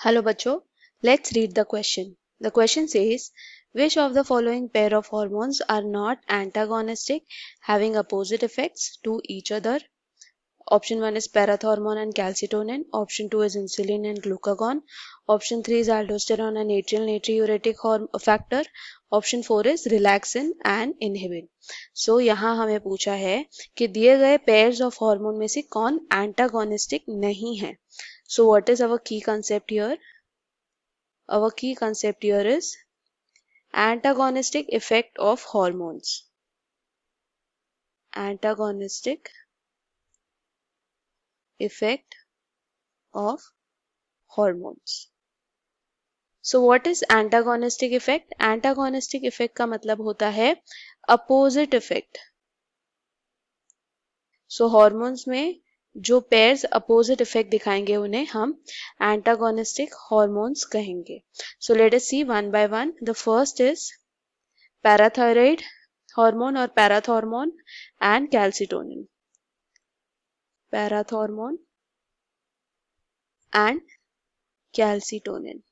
Hello bachcho, let's read the question. The question says, which of the following pair of hormones are not antagonistic, having opposite effects to each other? Option 1 is parathormone and calcitonin. Option 2 is insulin and glucagon. Option 3 is aldosterone and atrial natriuretic factor. Option 4 is relaxin and inhibin. So यहाँ हमें पूछा है कि दिए गए pairs of hormone में से कौन antagonistic नहीं है. So what is our key concept here? Our key concept here is antagonistic effect of hormones. Antagonistic effect of hormones. So what is antagonistic effect? Antagonistic effect का मतलब होता है opposite effect. So hormones में जो pairs opposite effect दिखाएंगे उन्हें हम antagonistic hormones कहेंगे. So let us see one by one. The first is parathyroid hormone or parathormone and calcitonin. Parathormone and calcitonin.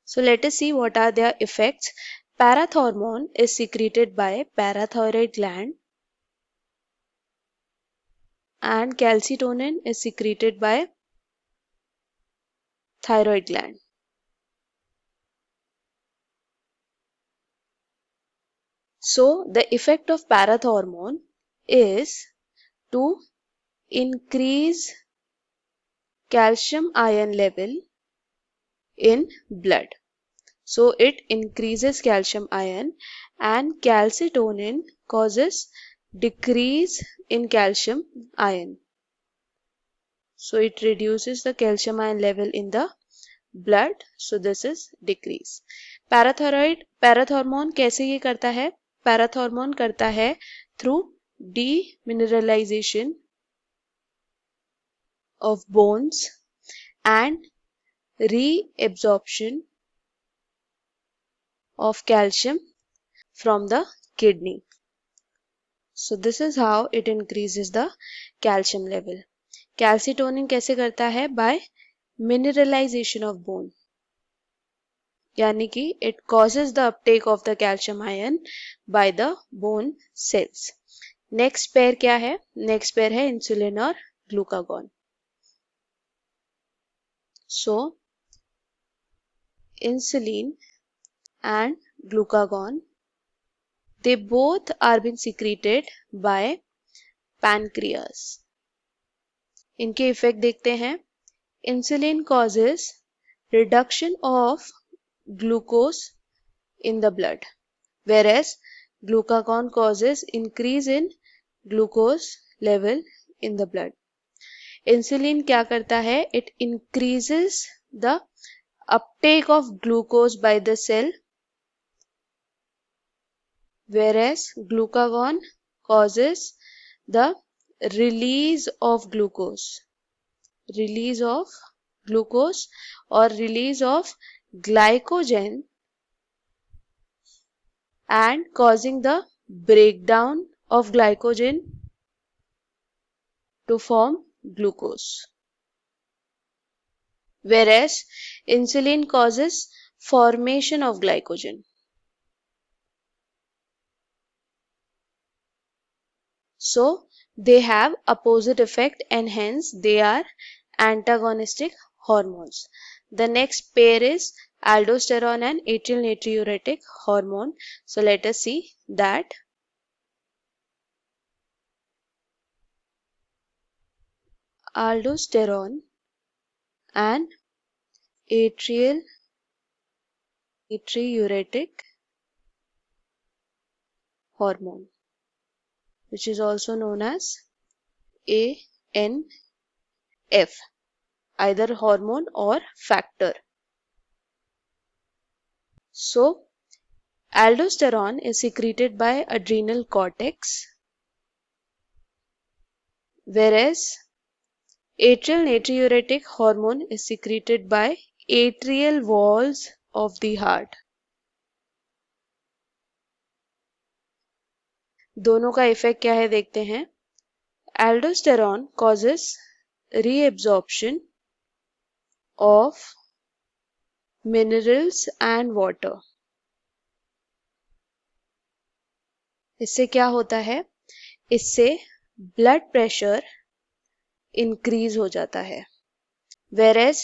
So let us see what are their effects. Parathormone is secreted by parathyroid gland and calcitonin is secreted by thyroid gland. So the effect of parathormone is to increase calcium ion level in blood. So it increases calcium ion and calcitonin causes decrease in calcium ion. So it reduces the calcium ion level in the blood. So this is decrease. Parathormone कैसे ये करता है? Parathormone करता है through demineralization of bones and reabsorption of calcium from the kidney. So this is how it increases the calcium level. Calcitonin कैसे करता है? By mineralization of bone. यानी कि it causes the uptake of the calcium ion by the bone cells. Next pair क्या है? Next pair है insulin और glucagon. So insulin and glucagon, they both are being secreted by pancreas. इनके effect देखते हैं. Insulin causes reduction of glucose in the blood, whereas glucagon causes increase in glucose level in the blood. Insulin क्या करता है? It increases the uptake of glucose by the cell, whereas glucagon causes the release of glucose. Release of glucose or release of glycogen and causing the breakdown of glycogen to form glucose. Whereas insulin causes formation of glycogen. So they have opposite effect and hence they are antagonistic hormones. The next pair is aldosterone and atrial natriuretic hormone. So let us see that. Aldosterone and atrial natriuretic hormone, which is also known as ANF, either hormone or factor. So aldosterone is secreted by adrenal cortex, whereas atrial natriuretic hormone is secreted by atrial walls of the heart. दोनों का effect क्या है देखते हैं. Aldosterone causes reabsorption of minerals and water. इससे क्या होता है? इससे ब्लड प्रेशर इंक्रीज हो जाता है. Whereas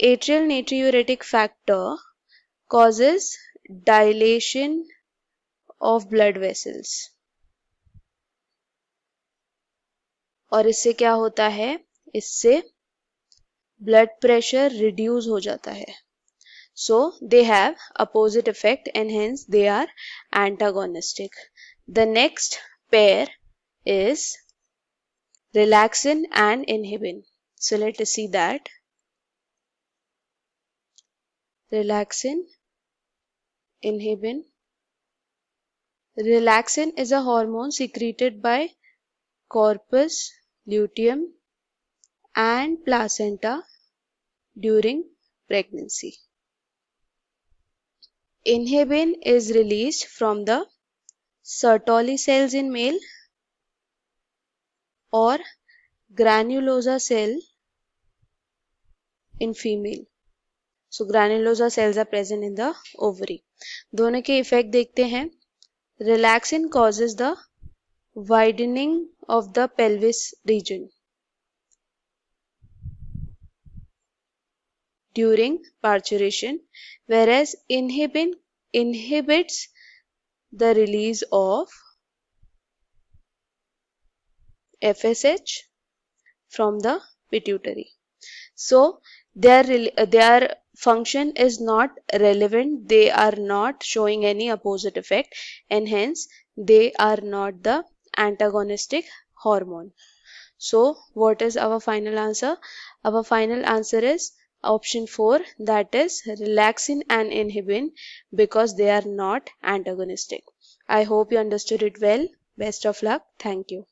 atrial natriuretic factor causes dilation of blood vessels. और इससे क्या होता है? इससे ब्लड प्रेशर रिड्यूस हो जाता है. So they have opposite effect and hence they are antagonistic. The next pair is relaxin and inhibin. So let us see that. Relaxin, inhibin. Relaxin is a hormone secreted by corpus luteum and placenta during pregnancy. Inhibin is released from the Sertoli cells in male or granulosa cell in female. So granulosa cells are present in the ovary. दोनों के effect देखते हैं. Relaxin causes the widening of the pelvis region during parturition, whereas inhibin inhibits the release of FSH from the pituitary. So their function is not relevant. They are not showing any opposite effect, and hence they are not the antagonistic hormone. So what is our final answer? Our final answer is option 4, that is relaxin and inhibin, because they are not antagonistic. I hope you understood it well. Best of luck. Thank you.